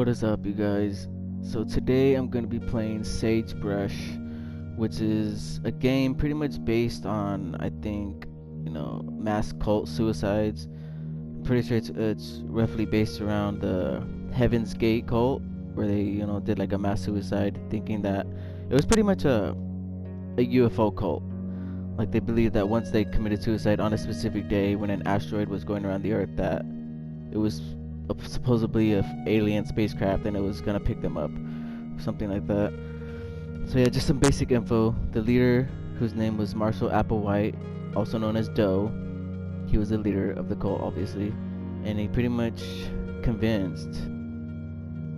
What is up, you guys? So today I'm going to be playing SageBrush, which is a game pretty much based on, I think, mass cult suicides. I'm pretty sure it's roughly based around the Heaven's Gate cult, where they, did like a mass suicide, thinking that it was pretty much a UFO cult. Like they believed that once they committed suicide on a specific day when an asteroid was going around the Earth, that it was supposedly a alien spacecraft and it was gonna pick them up, something like that. So yeah, just some basic info. The leader, whose name was Marshall Applewhite, also known as Doe, he was the leader of the cult, obviously, and he pretty much convinced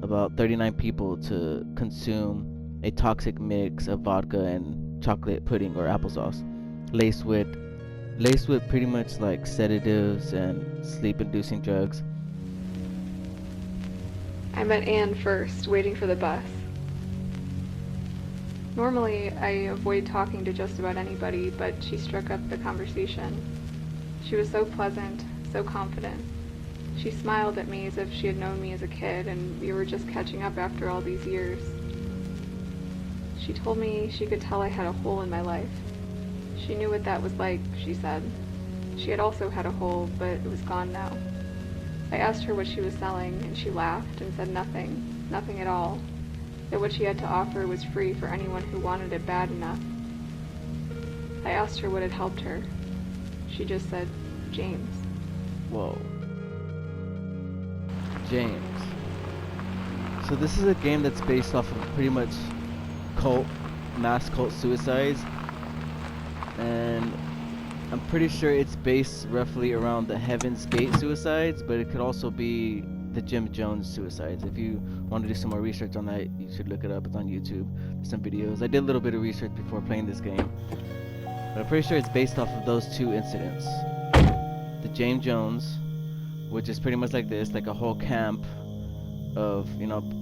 about 39 people to consume a toxic mix of vodka and chocolate pudding or applesauce, laced with pretty much like sedatives and sleep-inducing drugs. I met Anne first, waiting for the bus. Normally, I avoid talking to just about anybody, but she struck up the conversation. She was so pleasant, so confident. She smiled at me as if she had known me as a kid, and we were just catching up after all these years. She told me she could tell I had a hole in my life. She knew what that was like, she said. She had also had a hole, but it was gone now. I asked her what she was selling, and she laughed and said nothing at all, that what she had to offer was free for anyone who wanted it bad enough. I asked her what had helped her. She just said, James. Whoa. James. So this is a game that's based off of pretty much mass cult suicides, and I'm pretty sure it's based roughly around the Heaven's Gate suicides, but it could also be the Jim Jones suicides. If you want to do some more research on that, you should look it up. It's on YouTube. There's some videos. I did a little bit of research before playing this game, but I'm pretty sure it's based off of those two incidents. The James Jones, which is pretty much like this, like a whole camp of,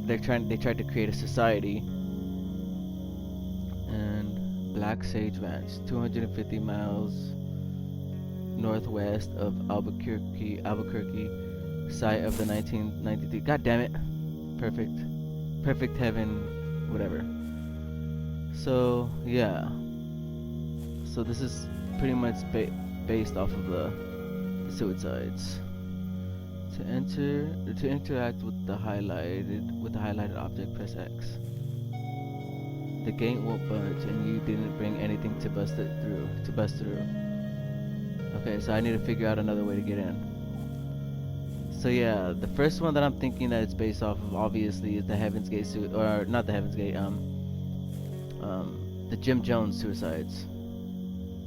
they tried to create a society. And Black Sage Ranch, 250 miles northwest of Albuquerque, site of the 1993. God damn it! Perfect heaven, whatever. So yeah. So this is pretty much based off of the suicides. To interact with the highlighted object, press X. The gate won't budge, and you didn't bring anything to bust through. Okay, so I need to figure out another way to get in. So yeah, the first one that I'm thinking that it's based off of, obviously, is the Heaven's Gate or not the Heaven's Gate, the Jim Jones suicides.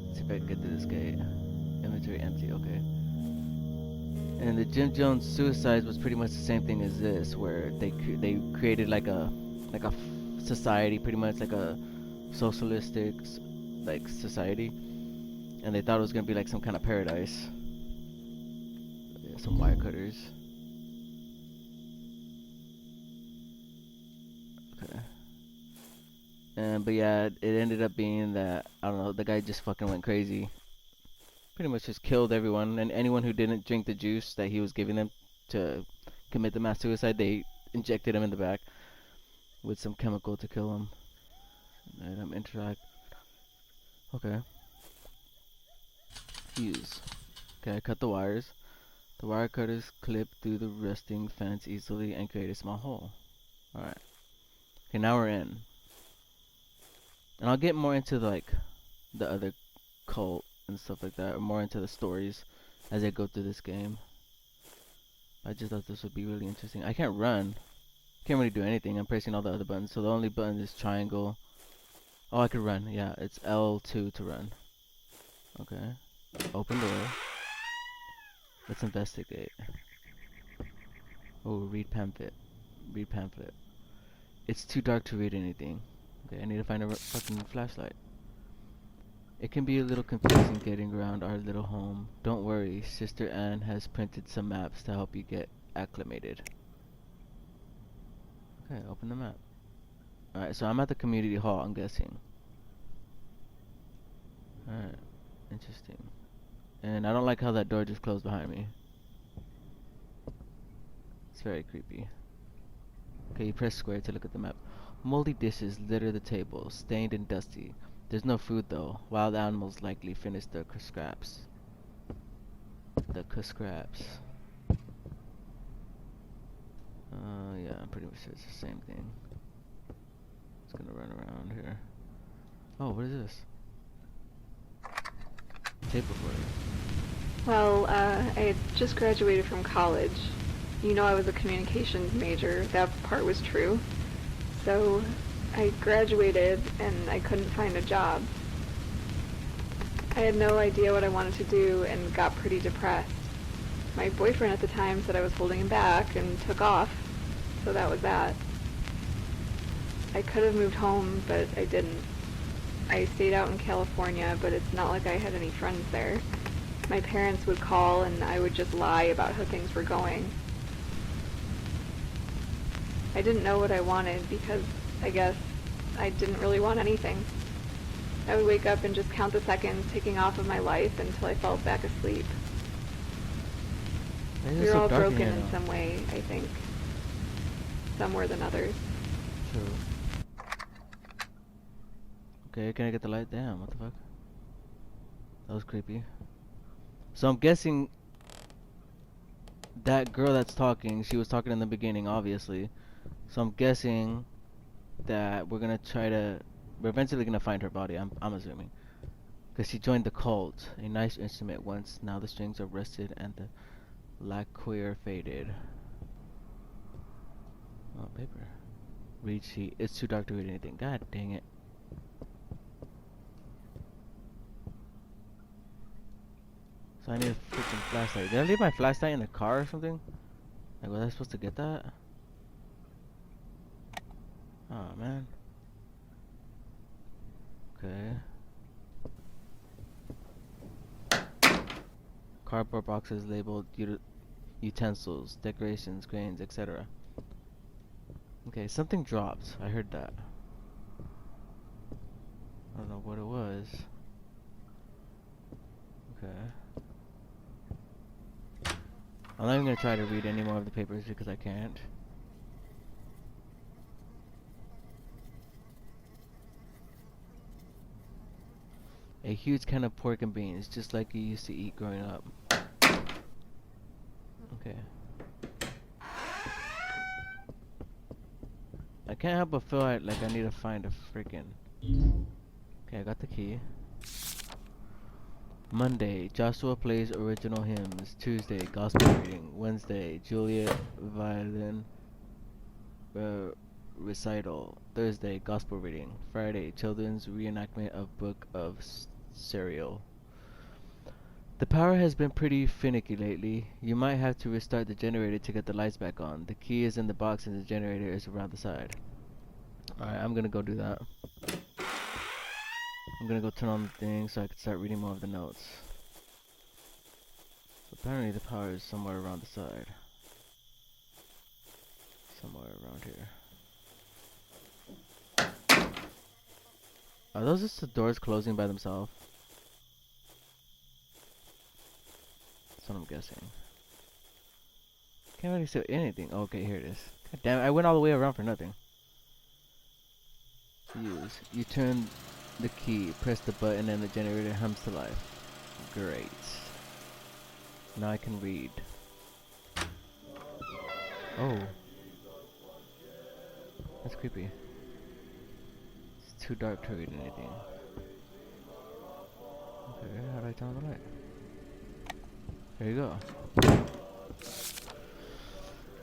Let's see if I can get to this gate. Inventory empty, okay. And the Jim Jones suicides was pretty much the same thing as this, where they created like a society, pretty much like a socialistic like society, and they thought it was gonna be like some kind of paradise. Yeah, some wire cutters. Okay. But yeah, it ended up being that, I don't know, the guy just fucking went crazy. Pretty much just killed everyone, and anyone who didn't drink the juice that he was giving them to commit the mass suicide, they injected him in the back with some chemical to kill him. And I'm interact. Okay. Fuse. Okay, I cut the wires. The wire cutters clip through the rusting fence easily and create a small hole. Alright. Okay, now we're in. And I'll get more into the other cult and stuff like that, or more into the stories as I go through this game. I just thought this would be really interesting. I can't run. Can't really do anything. I'm pressing all the other buttons, so the only button is triangle. Oh, I could run. Yeah, it's L2 to run. Okay. Open door. Let's investigate. Oh, read pamphlet. Read pamphlet. It's too dark to read anything. Okay, I need to find a fucking flashlight. It can be a little confusing getting around our little home. Don't worry, Sister Anne has printed some maps to help you get acclimated. Okay, open the map. Alright, so I'm at the community hall, I'm guessing. Alright, interesting. And I don't like how that door just closed behind me. It's very creepy. Okay, you press square to look at the map. Moldy dishes litter the table, stained and dusty. There's no food though. Wild animals likely finished the scraps. The scraps. Yeah, I'm pretty much sure it's the same thing. It's gonna run around here. Oh, what is this? Tape recorder. Well, I had just graduated from college. You know I was a communications major. That part was true. So I graduated and I couldn't find a job. I had no idea what I wanted to do and got pretty depressed. My boyfriend at the time said I was holding him back and took off, so that was that. I could have moved home, but I didn't. I stayed out in California, but it's not like I had any friends there. My parents would call and I would just lie about how things were going. I didn't know what I wanted because I guess I didn't really want anything. I would wake up and just count the seconds ticking off of my life until I fell back asleep. We were all broken in some way, I think. Some more than others. True. Okay, can I get the light? Damn, what the fuck? That was creepy. So I'm guessing that girl that's talking, she was talking in the beginning, obviously. So I'm guessing that we're eventually gonna find her body, I'm assuming. Because she joined the cult. A nice instrument once, now the strings are rusted and the lacquer faded. Oh, paper. Read sheet. It's too dark to read anything. God dang it. So I need a freaking flashlight. Did I leave my flashlight in the car or something? Like, was I supposed to get that? Oh, man. Okay. Cardboard boxes labeled utensils, decorations, grains, etc. Okay, something dropped. I heard that. I don't know what it was. Okay. I'm not even gonna try to read any more of the papers because I can't. A huge can of pork and beans, just like you used to eat growing up. Okay. I can't help but feel like I need to find a freaking... Okay, I got the key. Monday, Joshua plays original hymns. Tuesday, gospel reading. Wednesday, Juliet violin recital. Thursday, gospel reading. Friday, children's reenactment of Book of Serial. The power has been pretty finicky lately. You might have to restart the generator to get the lights back on. The key is in the box and the generator is around the side. Alright, I'm gonna go do that. I'm gonna go turn on the thing so I can start reading more of the notes. So apparently the power is somewhere around the side. Somewhere around here. Are those just the doors closing by themselves? That's what I'm guessing. Can't really see anything. Oh, okay, here it is. God damn it, I went all the way around for nothing. Use. You turn the key, press the button, and the generator hums to life. Great. Now I can read. Oh. That's creepy. It's too dark to read anything. Okay, how do I turn on the light? There you go.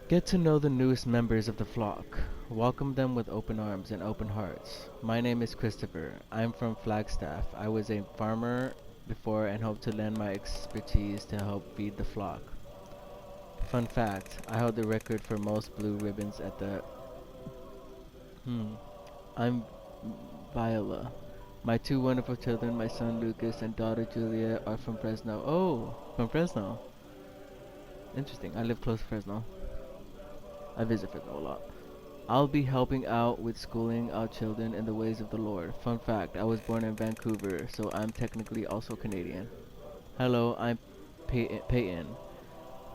Get to know the newest members of the flock. Welcome them with open arms and open hearts. My name is Christopher. I'm from Flagstaff. I was a farmer before and hope to lend my expertise to help feed the flock. Fun fact, I hold the record for most blue ribbons at the... I'm Viola. My two wonderful children, my son Lucas and daughter Julia, are from Fresno. Oh, from Fresno. Interesting. I live close to Fresno. I visit Fresno a lot. I'll be helping out with schooling our children in the ways of the Lord. Fun fact, I was born in Vancouver, so I'm technically also Canadian. Hello, I'm Peyton.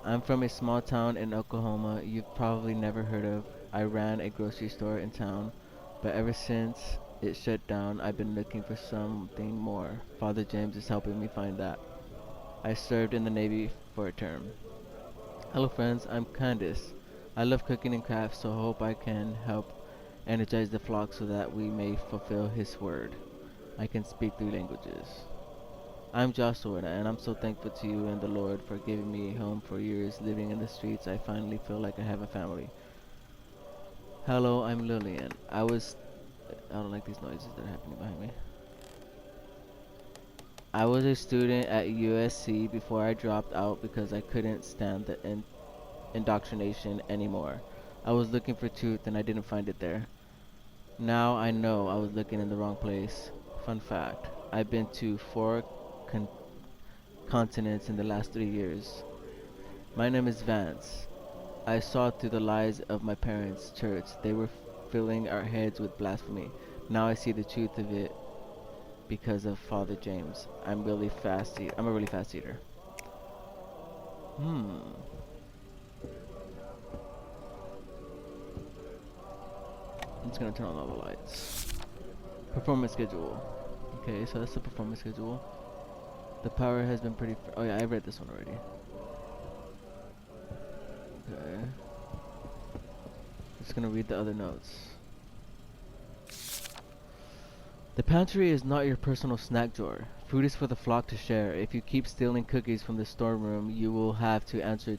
I'm from a small town in Oklahoma you've probably never heard of. I ran a grocery store in town, but ever since it shut down, I've been looking for something more. Father James is helping me find that. I served in the Navy for a term. Hello friends, I'm Candice. I love cooking and crafts, so I hope I can help energize the flock so that we may fulfill His word. I can speak 3 languages. I'm Joshua, and I'm so thankful to you and the Lord for giving me a home for years living in the streets. I finally feel like I have a family. Hello, I'm Lillian. I don't like these noises that are happening behind me. I was a student at USC before I dropped out because I couldn't stand the indoctrination anymore. I was looking for truth and I didn't find it there. Now I know I was looking in the wrong place. Fun fact, I've been to 4 con- continents in the last 3 years. My name is Vance. I saw through the lies of my parents' church. They were filling our heads with blasphemy. Now I see the truth of it because of Father James. I'm a really fast eater. Hmm. I'm just gonna turn on all the lights. Performance schedule. Okay, so that's the performance schedule. The power has been pretty. Oh yeah, I read this one already. Okay. Just gonna read the other notes. The pantry is not your personal snack drawer. Food is for the flock to share. If you keep stealing cookies from the storeroom, you will have to answer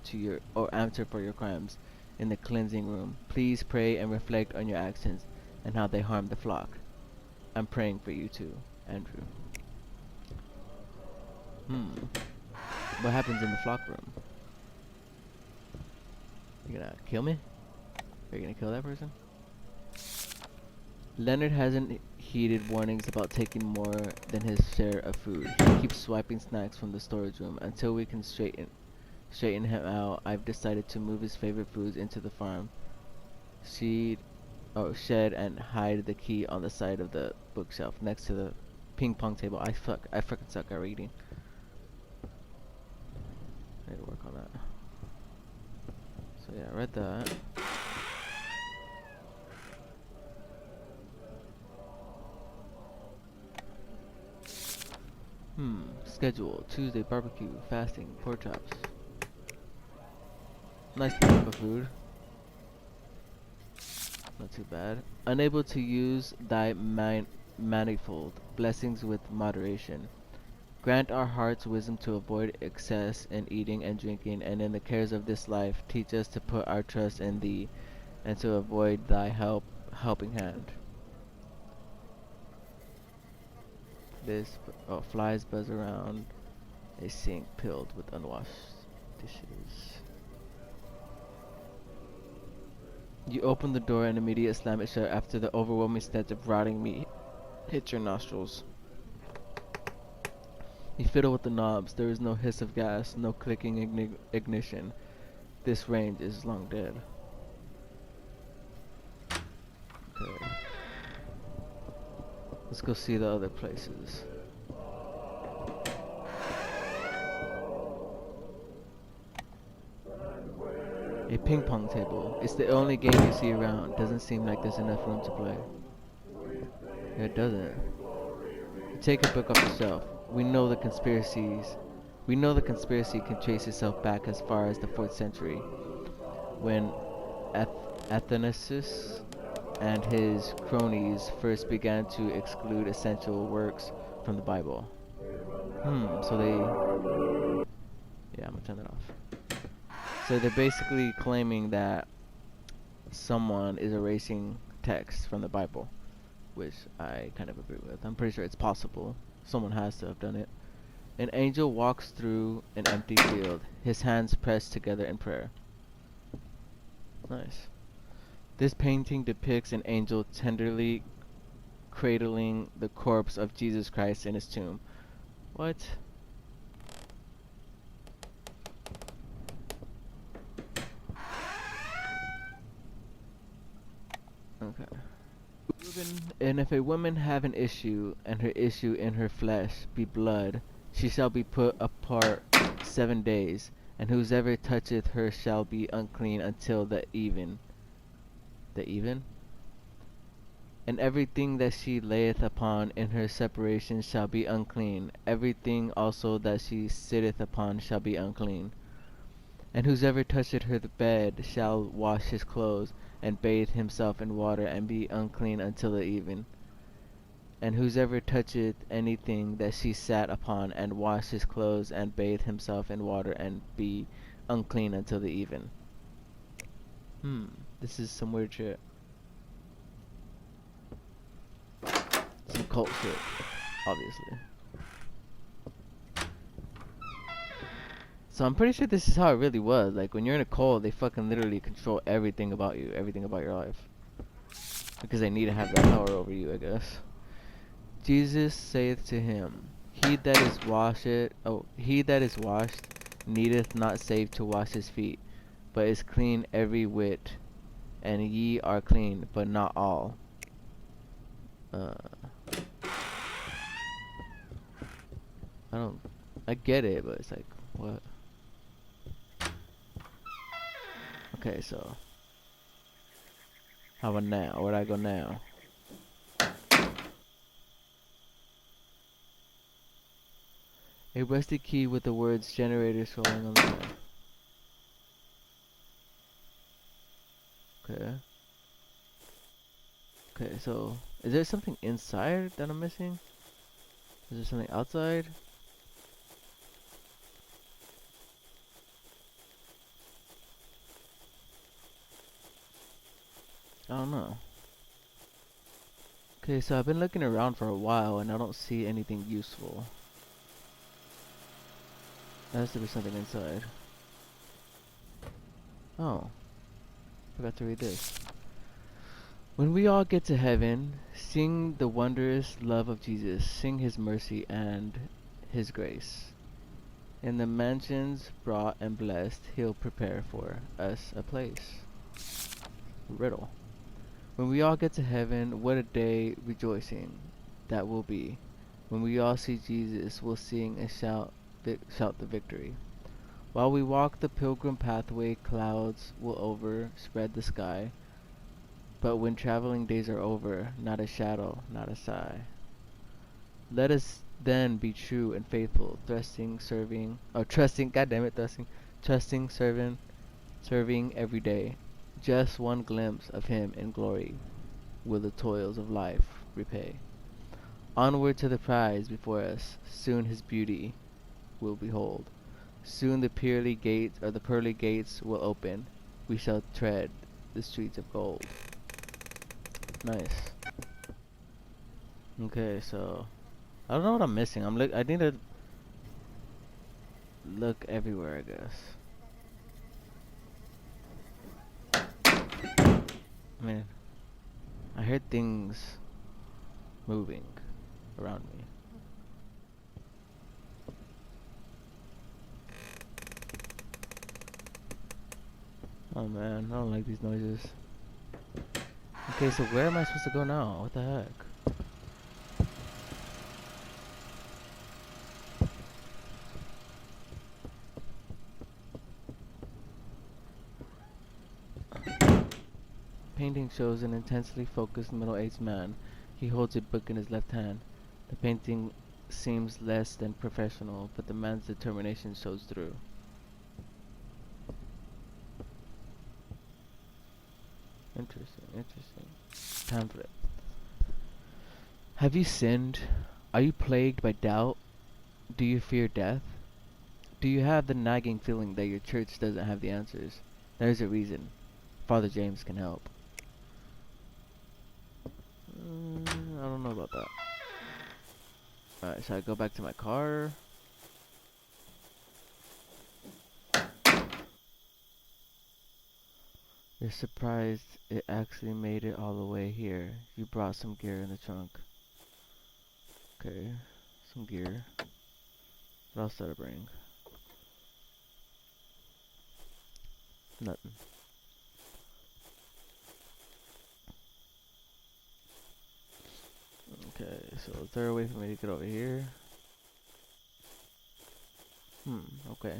for your crimes in the cleansing room. Please pray and reflect on your actions and how they harm the flock. I'm praying for you too, Andrew. What happens in the flock room? You gonna kill me? Are you gonna kill that person? Leonard hasn't heeded warnings about taking more than his share of food. He keeps swiping snacks from the storage room. Until we can straighten him out, I've decided to move his favorite foods into the farm shed and hide the key on the side of the bookshelf next to the ping pong table. I fucking suck at reading. I need to work on that. So yeah, I read that. Schedule. Tuesday, barbecue, fasting, pork chops. Nice type of food. Not too bad. Unable to use thy manifold blessings with moderation. Grant our hearts wisdom to avoid excess in eating and drinking, and in the cares of this life, teach us to put our trust in thee, and to avoid thy helping hand. Flies buzz around a sink filled with unwashed dishes. You open the door and immediately slam it shut after the overwhelming stench of rotting meat hits your nostrils. You fiddle with the knobs. There is no hiss of gas, no clicking ignition. This range is long dead. Okay. Let's go see the other places. A ping pong table. It's the only game you see around. Doesn't seem like there's enough room to play. Yeah, it doesn't. You take a book off the shelf. We know the conspiracy can trace itself back as far as the 4th century, when Athanasius and his cronies first began to exclude essential works from the Bible. So I'm gonna turn that off. So they're basically claiming that someone is erasing text from the Bible, which I kind of agree with. I'm pretty sure it's possible. Someone has to have done it. An angel walks through an empty field, his hands pressed together in prayer. Nice. This painting depicts an angel tenderly cradling the corpse of Jesus Christ in his tomb. What? Okay. And if a woman have an issue, and her issue in her flesh be blood, she shall be put apart 7 days, and whosoever toucheth her shall be unclean until the even. the even. And everything that she layeth upon in her separation shall be unclean. Everything also that she sitteth upon shall be unclean. And whosoever toucheth her bed shall wash his clothes, and bathe himself in water, and be unclean until the even. And whosoever toucheth anything that she sat upon, and wash his clothes, and bathe himself in water, and be unclean until the even. This is some weird shit. Some cult shit, obviously. So I'm pretty sure this is how it really was. Like, when you're in a cult, they fucking literally control everything about you, everything about your life. Because they need to have that power over you, I guess. Jesus saith to him, he that is washed needeth not save to wash his feet, but is clean every whit, and ye are clean, but not all. I get it, but it's like, what? Okay, so how about now? Where'd I go now? A rusty key with the words generator scrolling on the side. Okay. Okay, so is there something inside that I'm missing? Is there something outside? I don't know. Okay, so I've been looking around for a while and I don't see anything useful. There has to be something inside. Oh, forgot to read this. When we all get to heaven, sing the wondrous love of Jesus, sing his mercy and his grace. In the mansions brought and blessed, he'll prepare for us a place. Riddle. When we all get to heaven, what a day rejoicing that will be. When we all see Jesus, we'll sing and shout the victory. While we walk the pilgrim pathway, clouds will overspread the sky. But when traveling days are over, not a shadow, not a sigh. Let us then be true and faithful, trusting, serving, serving every day. Just one glimpse of him in glory will the toils of life repay. Onward to the prize before us, soon his beauty will behold. Soon the pearly gates will open. We shall tread the streets of gold. Nice. Okay, so I don't know what I'm missing. I need to look everywhere, I guess. I mean, I heard things moving around me. Oh man, I don't like these noises. Okay, so where am I supposed to go now? What the heck? Painting shows an intensely focused middle-aged man. He holds a book in his left hand. The painting seems less than professional, but the man's determination shows through. Interesting. Pamphlet. Have you sinned? Are you plagued by doubt? Do you fear death? Do you have the nagging feeling that your church doesn't have the answers? There's a reason. Father James can help. I don't know about that. Alright, should I go back to my car? You're surprised it actually made it all the way here. You brought some gear in the trunk. Okay, some gear. What else did I bring? Nothing. Okay, so is there a way for me to get over here? Okay.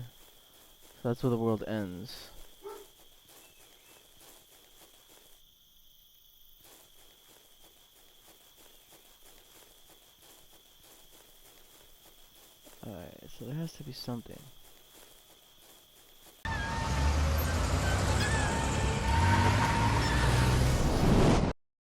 So that's where the world ends. Alright, so there has to be something.